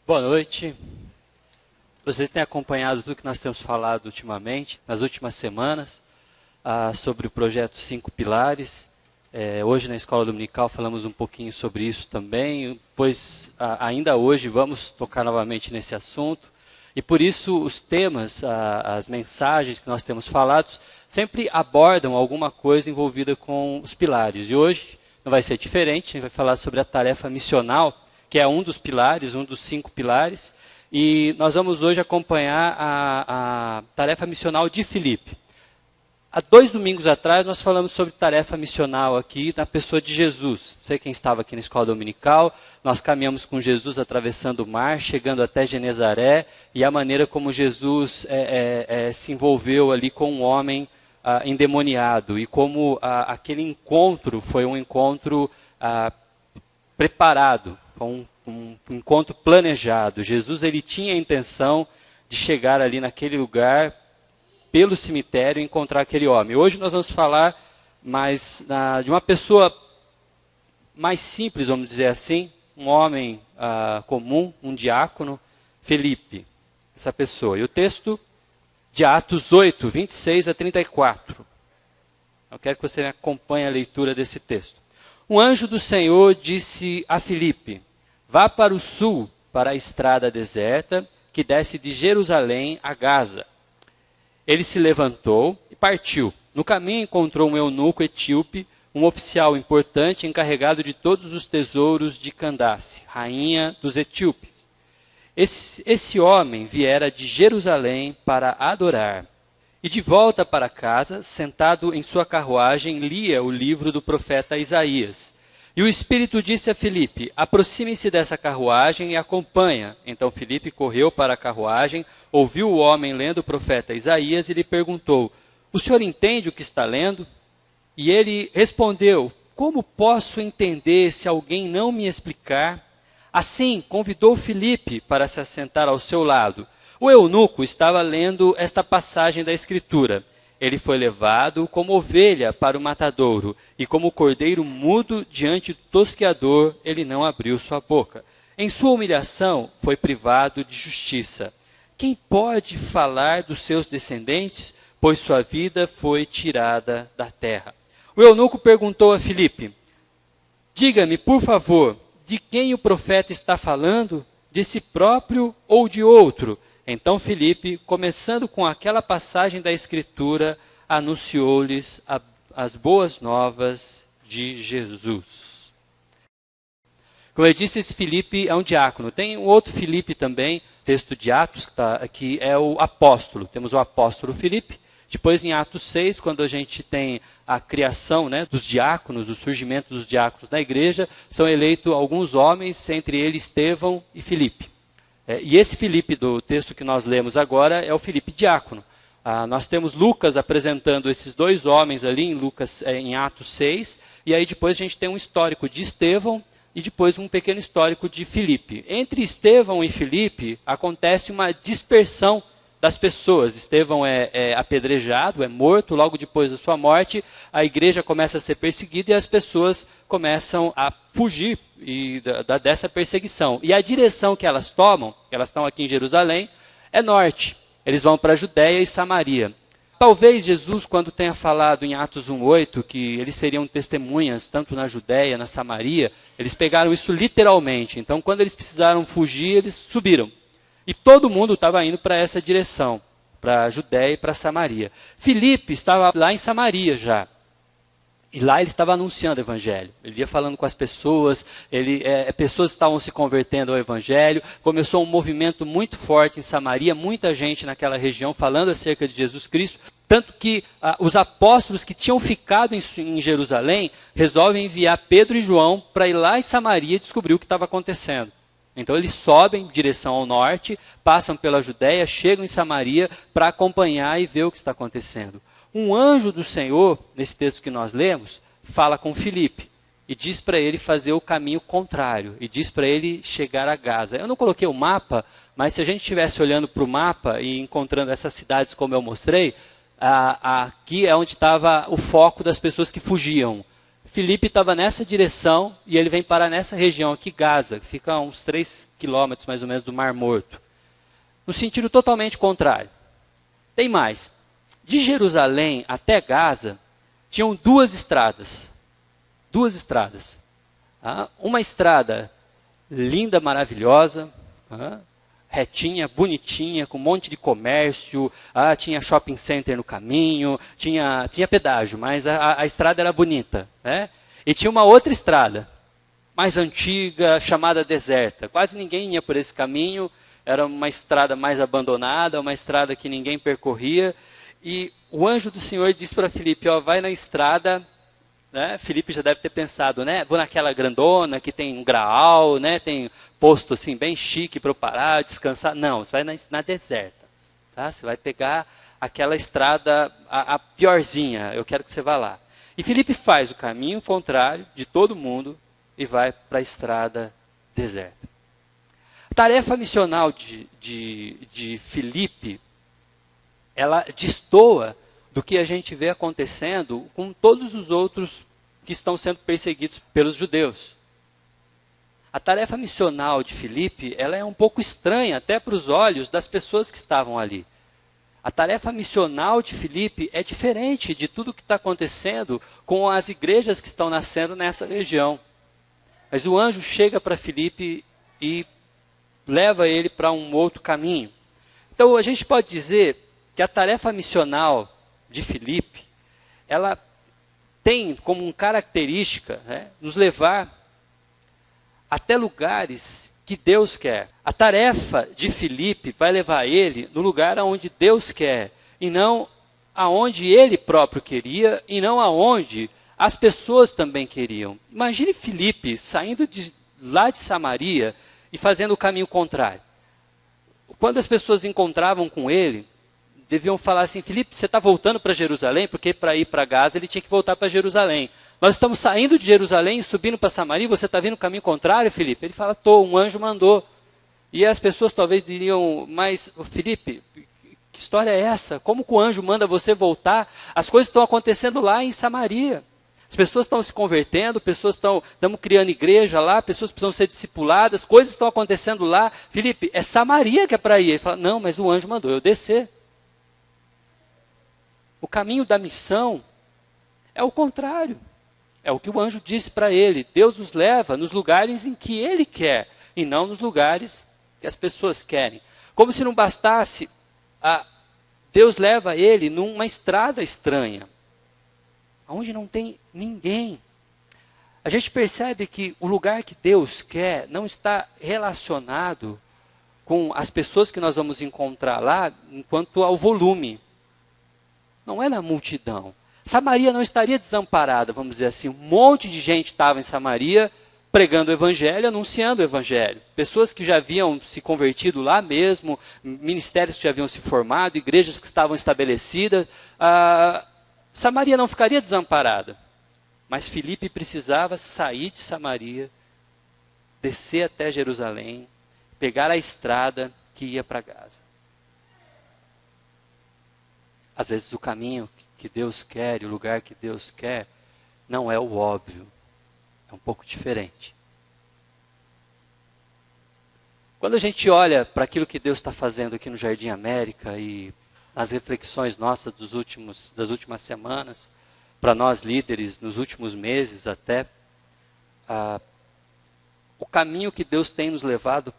Boa noite. Vocês têm acompanhado tudo que nós temos falado ultimamente, nas últimas semanas, sobre o projeto 5 Pilares. Hoje na Escola Dominical falamos um pouquinho sobre isso também, pois ainda hoje vamos tocar novamente nesse assunto. E por isso os temas, as mensagens que nós temos falado, sempre abordam alguma coisa envolvida com os pilares. E hoje não vai ser diferente, a gente vai falar sobre a tarefa missional, que é um dos pilares, um dos 5 pilares. E nós vamos hoje acompanhar a tarefa missional de Filipe. Há 2 domingos atrás nós falamos sobre tarefa missional aqui na pessoa de Jesus. Não sei quem estava aqui na escola dominical, nós caminhamos com Jesus atravessando o mar, chegando até Genezaré, e a maneira como Jesus se envolveu ali com um homem endemoniado, e como aquele encontro foi um encontro preparado, um encontro planejado. Jesus ele tinha a intenção de chegar ali naquele lugar, pelo cemitério, e encontrar aquele homem. Hoje nós vamos falar mais de uma pessoa mais simples, vamos dizer assim, um homem comum, um diácono, Filipe, essa pessoa. E o texto de Atos 8, 26 a 34. Eu quero que você acompanhe a leitura desse texto. Um anjo do Senhor disse a Filipe: vá para o sul, para a estrada deserta, que desce de Jerusalém a Gaza. Ele se levantou e partiu. No caminho encontrou um eunuco etíope, um oficial importante encarregado de todos os tesouros de Candace, rainha dos etíopes. Esse homem viera de Jerusalém para adorar. E de volta para casa, sentado em sua carruagem, lia o livro do profeta Isaías. E o Espírito disse a Filipe: aproxime-se dessa carruagem e acompanha. Então Filipe correu para a carruagem, ouviu o homem lendo o profeta Isaías e lhe perguntou: o senhor entende o que está lendo? E ele respondeu: como posso entender se alguém não me explicar? Assim, convidou Filipe para se assentar ao seu lado. O eunuco estava lendo esta passagem da Escritura. Ele foi levado como ovelha para o matadouro, e como cordeiro mudo diante do tosqueador, ele não abriu sua boca. Em sua humilhação foi privado de justiça. Quem pode falar dos seus descendentes, pois sua vida foi tirada da terra? O eunuco perguntou a Filipe: diga-me, por favor, de quem o profeta está falando? De si próprio ou de outro? Então Filipe, começando com aquela passagem da Escritura, anunciou-lhes as boas novas de Jesus. Como eu disse, esse Filipe é um diácono. Tem um outro Filipe também, texto de Atos, que é o apóstolo. Temos o apóstolo Filipe. Depois, em Atos 6, quando a gente tem a criação dos diáconos, o surgimento dos diáconos na igreja, são eleitos alguns homens, entre eles Estevão e Filipe. E esse Filipe do texto que nós lemos agora é o Filipe diácono. Nós temos Lucas apresentando esses 2 homens ali em Atos 6, e aí depois a gente tem um histórico de Estevão e depois um pequeno histórico de Filipe. Entre Estevão e Filipe acontece uma dispersão das pessoas. Estevão é apedrejado, é morto. Logo depois da sua morte, a igreja começa a ser perseguida e as pessoas começam a fugir dessa perseguição. E a direção que elas tomam, elas estão aqui em Jerusalém, é norte. Eles vão para a Judéia e Samaria. Talvez Jesus, quando tenha falado em Atos 1:8, que eles seriam testemunhas, tanto na Judéia, na Samaria, eles pegaram isso literalmente. Então, quando eles precisaram fugir, eles subiram. E todo mundo estava indo para essa direção, para a Judéia e para Samaria. Filipe estava lá em Samaria já. E lá ele estava anunciando o evangelho. Ele ia falando com as pessoas, pessoas estavam se convertendo ao evangelho. Começou um movimento muito forte em Samaria, muita gente naquela região falando acerca de Jesus Cristo. Tanto que os apóstolos que tinham ficado em Jerusalém resolvem enviar Pedro e João para ir lá em Samaria e descobrir o que estava acontecendo. Então eles sobem em direção ao norte, passam pela Judéia, chegam em Samaria para acompanhar e ver o que está acontecendo. Um anjo do Senhor, nesse texto que nós lemos, fala com Filipe e diz para ele fazer o caminho contrário, e diz para ele chegar a Gaza. Eu não coloquei o mapa, mas se a gente estivesse olhando para o mapa e encontrando essas cidades como eu mostrei, aqui é onde estava o foco das pessoas que fugiam. Filipe estava nessa direção e ele vem parar nessa região aqui, Gaza, que fica a uns 3 quilômetros mais ou menos do Mar Morto. No sentido totalmente contrário. Tem mais. De Jerusalém até Gaza, tinham duas estradas. Duas estradas. Uma estrada linda, maravilhosa, retinha, bonitinha, com um monte de comércio, tinha shopping center no caminho, tinha pedágio, mas a estrada era bonita. Né? E tinha uma outra estrada, mais antiga, chamada deserta. Quase ninguém ia por esse caminho, era uma estrada mais abandonada, uma estrada que ninguém percorria. E o anjo do Senhor disse para Filipe, vai na estrada, né? Filipe já deve ter pensado, né? Vou naquela grandona que tem um graal, né? Tem posto assim bem chique para eu parar, descansar. Não, você vai na deserta. Tá? Você vai pegar aquela estrada, a piorzinha, eu quero que você vá lá. E Filipe faz o caminho contrário de todo mundo e vai para a estrada deserta. A tarefa missional de Filipe, ela destoa do que a gente vê acontecendo com todos os outros que estão sendo perseguidos pelos judeus. A tarefa missional de Filipe, ela é um pouco estranha até para os olhos das pessoas que estavam ali. A tarefa missional de Filipe é diferente de tudo que está acontecendo com as igrejas que estão nascendo nessa região. Mas o anjo chega para Filipe e leva ele para um outro caminho. Então a gente pode dizer que a tarefa missional de Filipe, ela tem como característica, né, nos levar até lugares que Deus quer. A tarefa de Filipe vai levar ele no lugar aonde Deus quer, e não aonde ele próprio queria, e não aonde as pessoas também queriam. Imagine Filipe saindo lá de Samaria e fazendo o caminho contrário. Quando as pessoas encontravam com ele, deviam falar assim, Filipe, você está voltando para Jerusalém? Porque para ir para Gaza ele tinha que voltar para Jerusalém. Nós estamos saindo de Jerusalém e subindo para Samaria, você está vindo no caminho contrário, Filipe? Ele fala, um anjo mandou. E as pessoas talvez diriam, mas Filipe, que história é essa? Como que o anjo manda você voltar? As coisas estão acontecendo lá em Samaria. As pessoas estão se convertendo, estamos criando igreja lá, pessoas precisam ser discipuladas, coisas estão acontecendo lá. Filipe, é Samaria que é para ir. Ele fala, não, mas o anjo mandou eu descer. O caminho da missão é o contrário. É o que o anjo disse para ele. Deus nos leva nos lugares em que ele quer, e não nos lugares que as pessoas querem. Como se não bastasse, Deus leva ele numa estrada estranha, onde não tem ninguém. A gente percebe que o lugar que Deus quer não está relacionado com as pessoas que nós vamos encontrar lá, enquanto ao volume. Não é na multidão. Samaria não estaria desamparada, vamos dizer assim. Um monte de gente estava em Samaria pregando o evangelho, anunciando o evangelho. Pessoas que já haviam se convertido lá mesmo, ministérios que já haviam se formado, igrejas que estavam estabelecidas. Samaria não ficaria desamparada. Mas Filipe precisava sair de Samaria, descer até Jerusalém, pegar a estrada que ia para Gaza. Às vezes o caminho que Deus quer e o lugar que Deus quer não é o óbvio, é um pouco diferente. Quando a gente olha para aquilo que Deus está fazendo aqui no Jardim América e nas reflexões nossas das últimas semanas, para nós líderes, nos últimos meses até, o caminho que Deus tem nos levado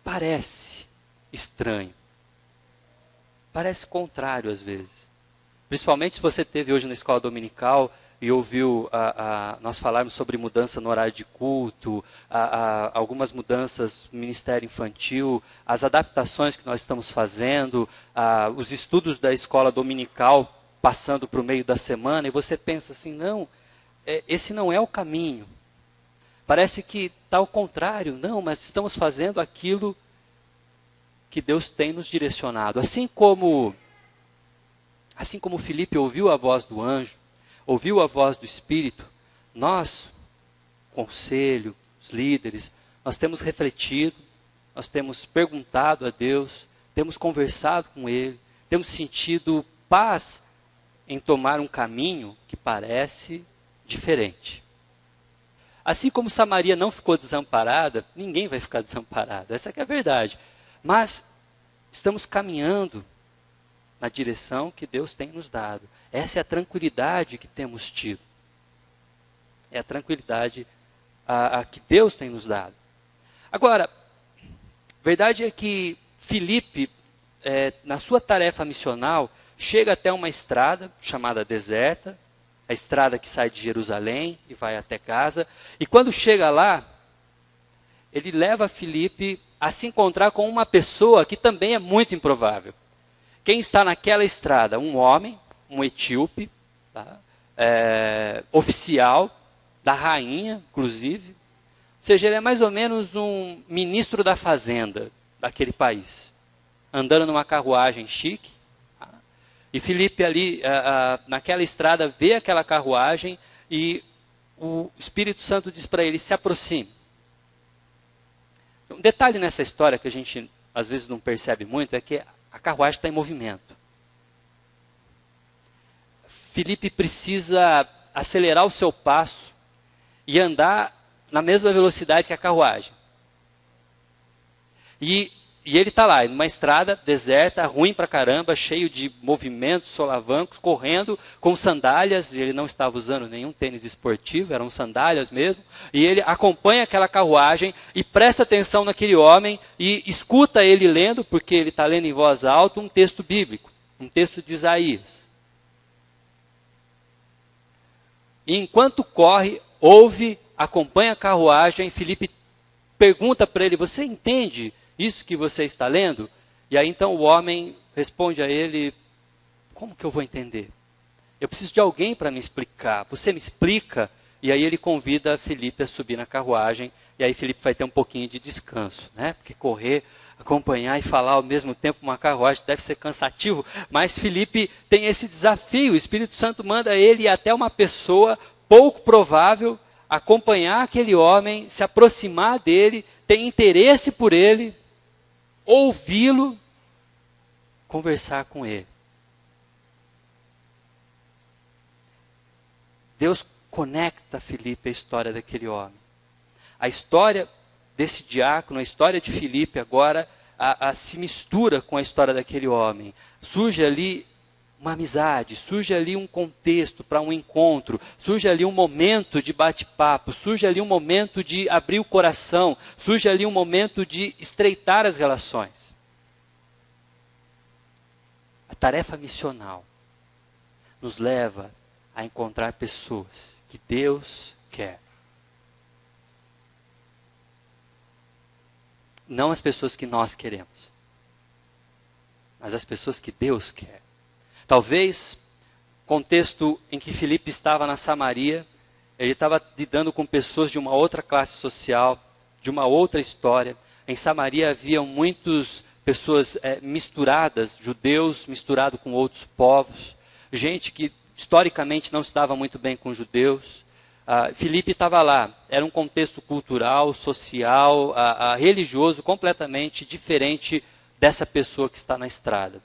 parece estranho. Parece contrário às vezes. Principalmente se você esteve hoje na escola dominical e ouviu nós falarmos sobre mudança no horário de culto, algumas mudanças no ministério infantil, as adaptações que nós estamos fazendo, os estudos da escola dominical passando para o meio da semana, e você pensa assim, não, esse não é o caminho. Parece que está ao contrário. Não, mas estamos fazendo aquilo que Deus tem nos direcionado. Assim como Filipe ouviu a voz do anjo, ouviu a voz do Espírito, nós, conselho, os líderes, nós temos refletido, nós temos perguntado a Deus, temos conversado com Ele, temos sentido paz em tomar um caminho que parece diferente. Assim como Samaria não ficou desamparada, ninguém vai ficar desamparado. Essa que é a verdade. Mas estamos caminhando na direção que Deus tem nos dado. Essa é a tranquilidade que temos tido. É a tranquilidade a que Deus tem nos dado. Agora, a verdade é que Filipe, na sua tarefa missional, chega até uma estrada chamada deserta, a estrada que sai de Jerusalém e vai até Gaza. E quando chega lá, ele leva Filipe a se encontrar com uma pessoa que também é muito improvável. Quem está naquela estrada? Um homem, um etíope, tá? Oficial da rainha, inclusive. Ou seja, ele é mais ou menos um ministro da fazenda daquele país, andando numa carruagem chique. Tá? E Filipe ali, naquela estrada, vê aquela carruagem e o Espírito Santo diz para ele, se aproxime. Um detalhe nessa história que a gente às vezes não percebe muito é que a carruagem está em movimento. Filipe precisa acelerar o seu passo e andar na mesma velocidade que a carruagem. E ele está lá, numa estrada deserta, ruim pra caramba, cheio de movimentos, solavancos, correndo com sandálias, e ele não estava usando nenhum tênis esportivo, eram sandálias mesmo, e ele acompanha aquela carruagem e presta atenção naquele homem e escuta ele lendo, porque ele está lendo em voz alta, um texto bíblico, um texto de Isaías. E enquanto corre, ouve, acompanha a carruagem, Filipe pergunta para ele, você entende isso que você está lendo? E aí então o homem responde a ele, como que eu vou entender? Eu preciso de alguém para me explicar. Você me explica? E aí ele convida Filipe a subir na carruagem, e aí Filipe vai ter um pouquinho de descanso, né? Porque correr, acompanhar e falar ao mesmo tempo uma carruagem deve ser cansativo, mas Filipe tem esse desafio, o Espírito Santo manda ele ir até uma pessoa pouco provável, acompanhar aquele homem, se aproximar dele, ter interesse por ele, ouvi-lo, conversar com ele. Deus conecta Filipe à história daquele homem. A história desse diácono, a história de Filipe agora se mistura com a história daquele homem. Surge ali uma amizade, surge ali um contexto para um encontro, surge ali um momento de bate-papo, surge ali um momento de abrir o coração, surge ali um momento de estreitar as relações. A tarefa missional nos leva a encontrar pessoas que Deus quer. Não as pessoas que nós queremos, mas as pessoas que Deus quer. Talvez, contexto em que Filipe estava na Samaria, ele estava lidando com pessoas de uma outra classe social, de uma outra história. Em Samaria haviam muitas pessoas misturadas, judeus misturados com outros povos, gente que historicamente não se dava muito bem com judeus. Filipe estava lá, era um contexto cultural, social, religioso completamente diferente dessa pessoa que está na estrada.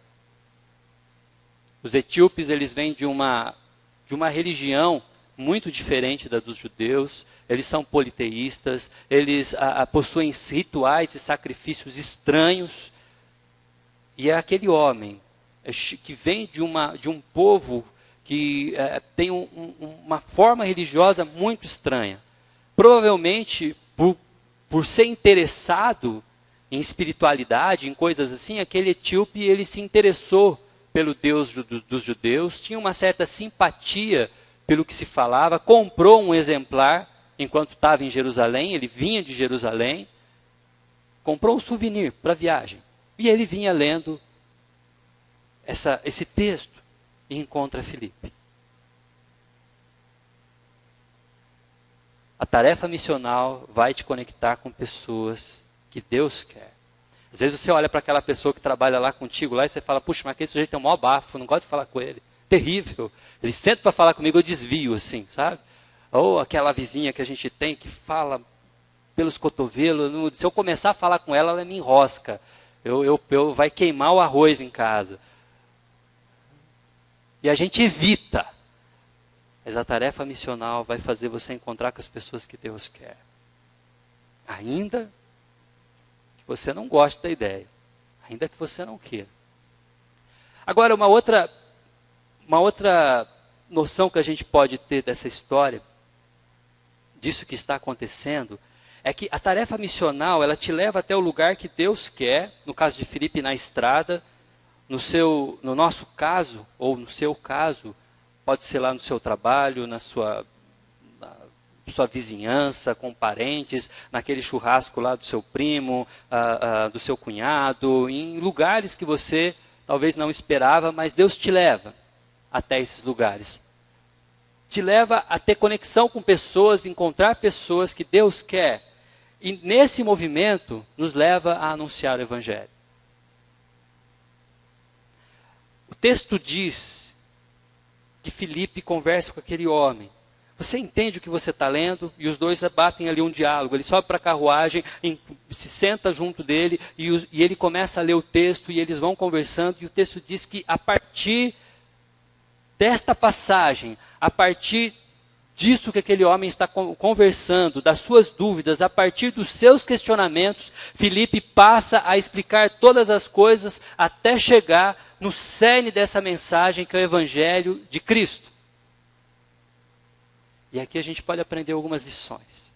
Os etíopes, eles vêm de uma religião muito diferente da dos judeus, eles são politeístas, eles possuem rituais e sacrifícios estranhos, e é aquele homem que vem de um povo que tem uma forma religiosa muito estranha. Provavelmente, por ser interessado em espiritualidade, em coisas assim, aquele etíope ele se interessou pelo Deus dos judeus, tinha uma certa simpatia pelo que se falava, comprou um exemplar enquanto estava em Jerusalém, ele vinha de Jerusalém, comprou um souvenir para a viagem. E ele vinha lendo esse texto e encontra Filipe. A tarefa missional vai te conectar com pessoas que Deus quer. Às vezes você olha para aquela pessoa que trabalha lá contigo lá e você fala, puxa, mas aquele sujeito tem um maior bafo, não gosto de falar com ele. Terrível. Ele senta para falar comigo, eu desvio assim, sabe? Ou aquela vizinha que a gente tem que fala pelos cotovelos, se eu começar a falar com ela, ela me enrosca. Vai queimar o arroz em casa. E a gente evita. Mas a tarefa missional vai fazer você encontrar com as pessoas que Deus quer. Ainda que você não goste da ideia. Ainda que você não queira. Agora, uma outra noção que a gente pode ter dessa história, disso que está acontecendo, é que a tarefa missional, ela te leva até o lugar que Deus quer, no caso de Filipe, na estrada, no nosso caso, ou no seu caso, pode ser lá no seu trabalho, na sua vizinhança, com parentes, naquele churrasco lá do seu primo, do seu cunhado, em lugares que você talvez não esperava, mas Deus te leva até esses lugares. Te leva a ter conexão com pessoas, encontrar pessoas que Deus quer. E nesse movimento, nos leva a anunciar o Evangelho. O texto diz que Filipe conversa com aquele homem. Você entende o que você está lendo? E os dois batem ali um diálogo. Ele sobe para a carruagem, se senta junto dele, e ele começa a ler o texto, e eles vão conversando, e o texto diz que a partir desta passagem, a partir disso que aquele homem está conversando, das suas dúvidas, a partir dos seus questionamentos, Filipe passa a explicar todas as coisas até chegar no cerne dessa mensagem que é o Evangelho de Cristo. E aqui a gente pode aprender algumas lições.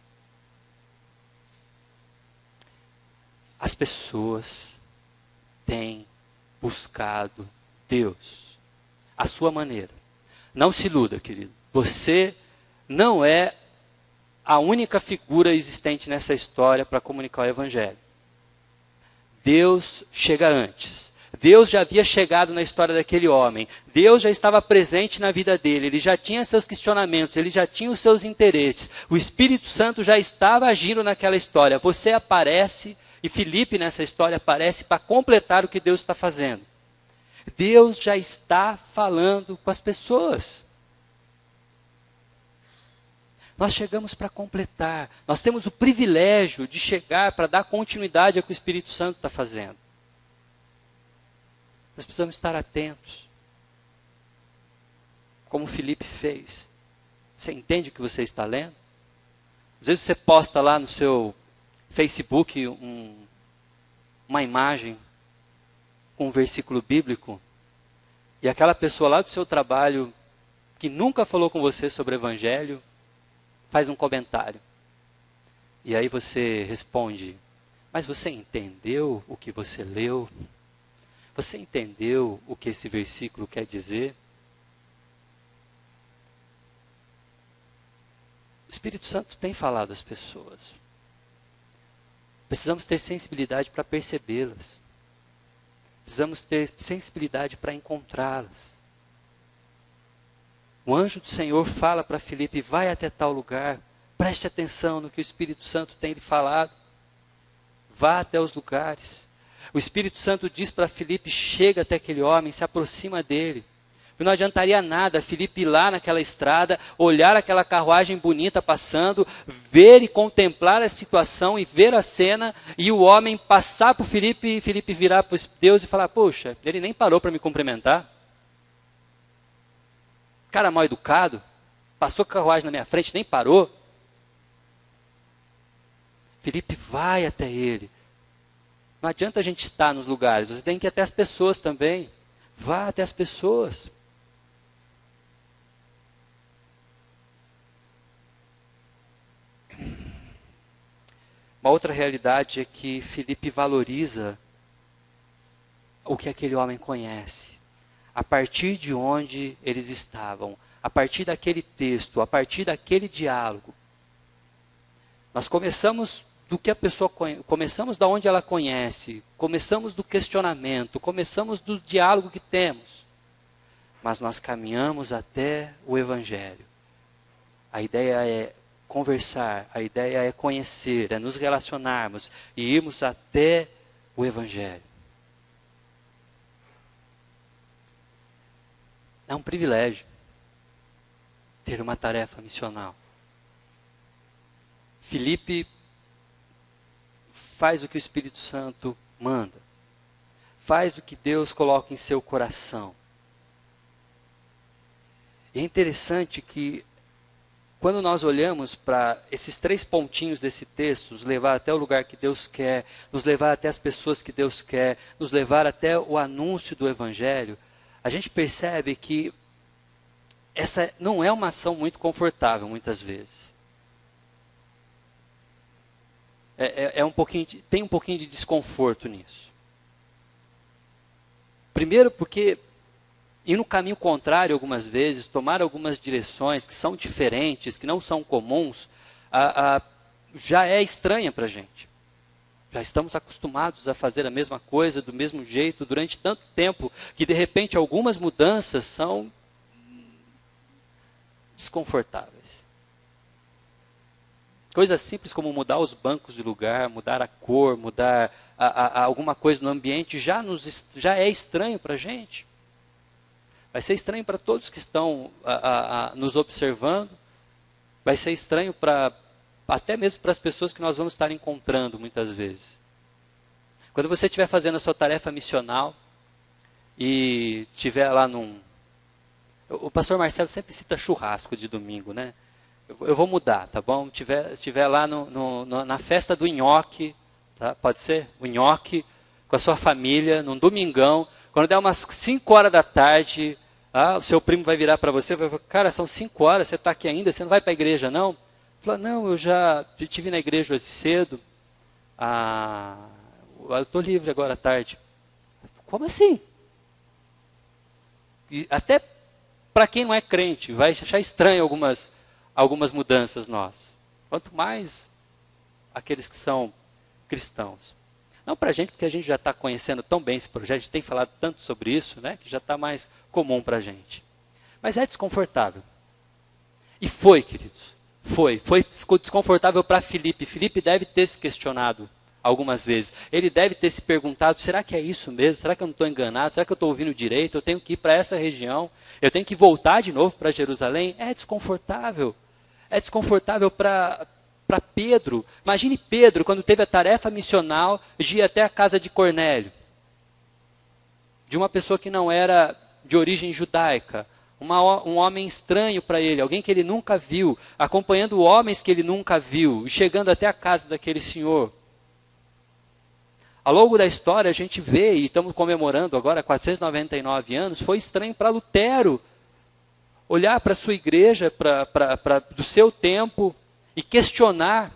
As pessoas têm buscado Deus, à sua maneira. Não se iluda, querido. Você não é a única figura existente nessa história para comunicar o Evangelho. Deus chega antes. Deus já havia chegado na história daquele homem. Deus já estava presente na vida dele. Ele já tinha seus questionamentos, ele já tinha os seus interesses. O Espírito Santo já estava agindo naquela história. Você aparece, e Filipe nessa história aparece para completar o que Deus está fazendo. Deus já está falando com as pessoas. Nós chegamos para completar. Nós temos o privilégio de chegar para dar continuidade ao que o Espírito Santo está fazendo. Nós precisamos estar atentos. Como Filipe fez. Você entende o que você está lendo? Às vezes você posta lá no seu Facebook uma imagem com um versículo bíblico, e aquela pessoa lá do seu trabalho, que nunca falou com você sobre o Evangelho, faz um comentário. E aí você responde, mas você entendeu o que você leu? Você entendeu o que esse versículo quer dizer? O Espírito Santo tem falado às pessoas. Precisamos ter sensibilidade para percebê-las. Precisamos ter sensibilidade para encontrá-las. O anjo do Senhor fala para Filipe, vai até tal lugar, preste atenção no que o Espírito Santo tem lhe falado. Vá até os lugares. O Espírito Santo diz para Filipe, chega até aquele homem, se aproxima dele. E não adiantaria nada Filipe ir lá naquela estrada, olhar aquela carruagem bonita passando, ver e contemplar a situação e ver a cena, e o homem passar para o Filipe, e Filipe virar para Deus e falar, poxa, ele nem parou para me cumprimentar. Cara mal educado, passou a carruagem na minha frente, nem parou. Filipe vai até ele. Não adianta a gente estar nos lugares, você tem que ir até as pessoas também. Vá até as pessoas. Uma outra realidade é que Filipe valoriza o que aquele homem conhece. A partir de onde eles estavam, a partir daquele texto, a partir daquele diálogo. Nós começamos do que a pessoa começamos da onde ela conhece, começamos do questionamento, começamos do diálogo que temos. Mas nós caminhamos até o Evangelho. A ideia é conversar, a ideia é conhecer, é nos relacionarmos e irmos até o Evangelho. É um privilégio ter uma tarefa missional. Filipe faz o que o Espírito Santo manda. Faz o que Deus coloca em seu coração. E é interessante que, quando nós olhamos para esses 3 pontinhos desse texto, nos levar até o lugar que Deus quer, nos levar até as pessoas que Deus quer, nos levar até o anúncio do Evangelho, a gente percebe que essa não é uma ação muito confortável, muitas vezes. Tem um pouquinho de desconforto nisso. Primeiro porque ir no caminho contrário algumas vezes, tomar algumas direções que são diferentes, que não são comuns, já é estranha para a gente. Já estamos acostumados a fazer a mesma coisa, do mesmo jeito, durante tanto tempo, que de repente algumas mudanças são desconfortáveis. Coisas simples como mudar os bancos de lugar, mudar a cor, mudar alguma coisa no ambiente, já é estranho para a gente. Vai ser estranho para todos que estão nos observando. Vai ser estranho até mesmo para as pessoas que nós vamos estar encontrando muitas vezes. Quando você estiver fazendo a sua tarefa missional e estiver lá O pastor Marcelo sempre cita churrasco de domingo, né? Eu vou mudar, tá bom? Estiver lá na festa do nhoque, tá? Pode ser? O nhoque, com a sua família, num domingão. Quando der umas 5 horas da tarde, o seu primo vai virar para você e vai falar, cara, são 5 horas, você está aqui ainda, você não vai para a igreja, não? Fala, não, eu já estive na igreja hoje cedo, eu estou livre agora à tarde. Como assim? E até para quem não é crente, vai achar estranho algumas mudanças nós. Quanto mais aqueles que são cristãos. Não para a gente, porque a gente já está conhecendo tão bem esse projeto, a gente tem falado tanto sobre isso, né, que já está mais comum para a gente. Mas é desconfortável. E foi, queridos. Foi desconfortável para Filipe. Filipe deve ter se questionado algumas vezes. Ele deve ter se perguntado, será que é isso mesmo? Será que eu não estou enganado? Será que eu estou ouvindo direito? Eu tenho que ir para essa região? Eu tenho que voltar de novo para Jerusalém? É desconfortável. É desconfortável para Pedro. Imagine Pedro quando teve a tarefa missional de ir até a casa de Cornélio. De uma pessoa que não era de origem judaica. Um homem estranho para ele, alguém que ele nunca viu, acompanhando homens que ele nunca viu, e chegando até a casa daquele senhor. Ao longo da história a gente vê, e estamos comemorando agora 499 anos, foi estranho para Lutero olhar para a sua igreja, do seu tempo, e questionar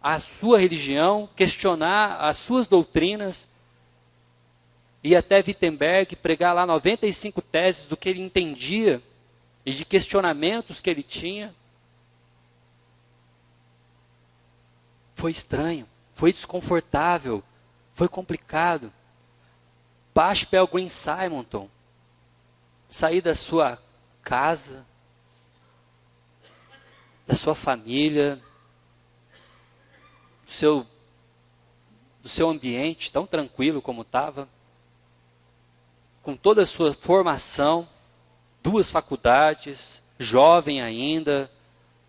a sua religião, questionar as suas doutrinas, ir até Wittenberg, pregar lá 95 teses do que ele entendia e de questionamentos que ele tinha. Foi estranho, foi desconfortável, foi complicado. Baixo Pelgrim Simonton, sair da sua casa, da sua família, do seu ambiente tão tranquilo como estava, com toda a sua formação, 2 faculdades, jovem ainda,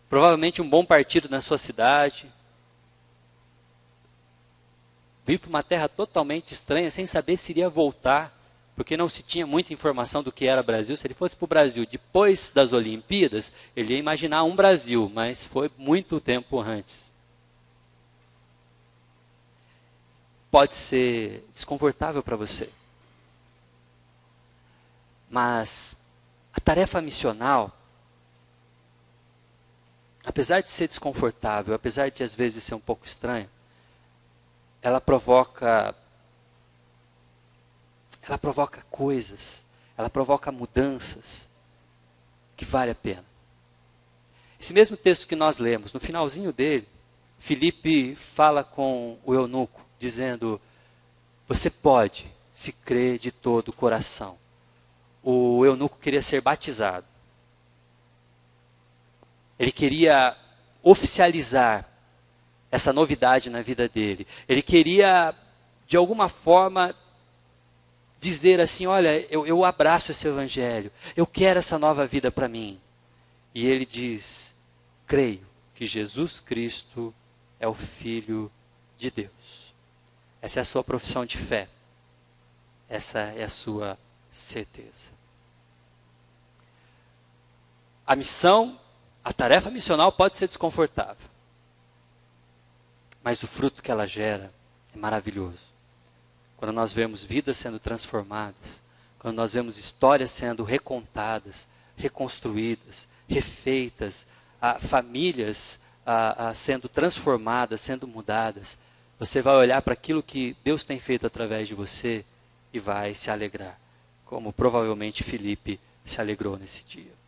provavelmente um bom partido na sua cidade. Vir para uma terra totalmente estranha, sem saber se iria voltar, porque não se tinha muita informação do que era Brasil. Se ele fosse para o Brasil depois das Olimpíadas, ele ia imaginar um Brasil, mas foi muito tempo antes. Pode ser desconfortável para você. Mas a tarefa missional, apesar de ser desconfortável, apesar de às vezes ser um pouco estranha, ela provoca coisas, ela provoca mudanças que vale a pena. Esse mesmo texto que nós lemos, no finalzinho dele, Filipe fala com o eunuco, dizendo, você pode, se crer de todo o coração. O eunuco queria ser batizado. Ele queria oficializar essa novidade na vida dele. Ele queria, de alguma forma, dizer assim, olha, eu abraço esse evangelho, eu quero essa nova vida para mim. E ele diz, creio que Jesus Cristo é o Filho de Deus. Essa é a sua profissão de fé. Essa é a sua certeza. a missão, a tarefa missional pode ser desconfortável. Mas o fruto que ela gera é maravilhoso. Quando nós vemos vidas sendo transformadas, quando nós vemos histórias sendo recontadas, reconstruídas, refeitas, famílias sendo transformadas, sendo mudadas, você vai olhar para aquilo que Deus tem feito através de você e vai se alegrar, como provavelmente Filipe se alegrou nesse dia.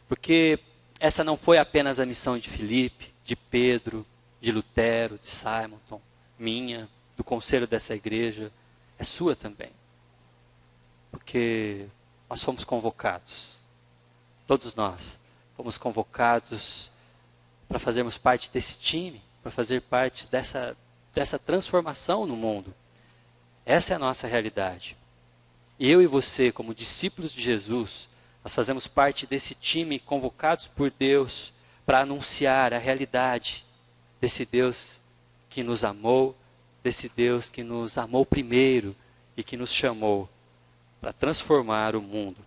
Porque essa não foi apenas a missão de Filipe, de Pedro, de Lutero, de Simonton, minha, do conselho dessa igreja, é sua também. Porque nós fomos convocados, todos nós fomos convocados para fazermos parte desse time, para fazer parte dessa transformação no mundo. Essa é a nossa realidade. Eu e você, como discípulos de Jesus, nós fazemos parte desse time convocados por Deus para anunciar a realidade desse Deus que nos amou, desse Deus que nos amou primeiro e que nos chamou para transformar o mundo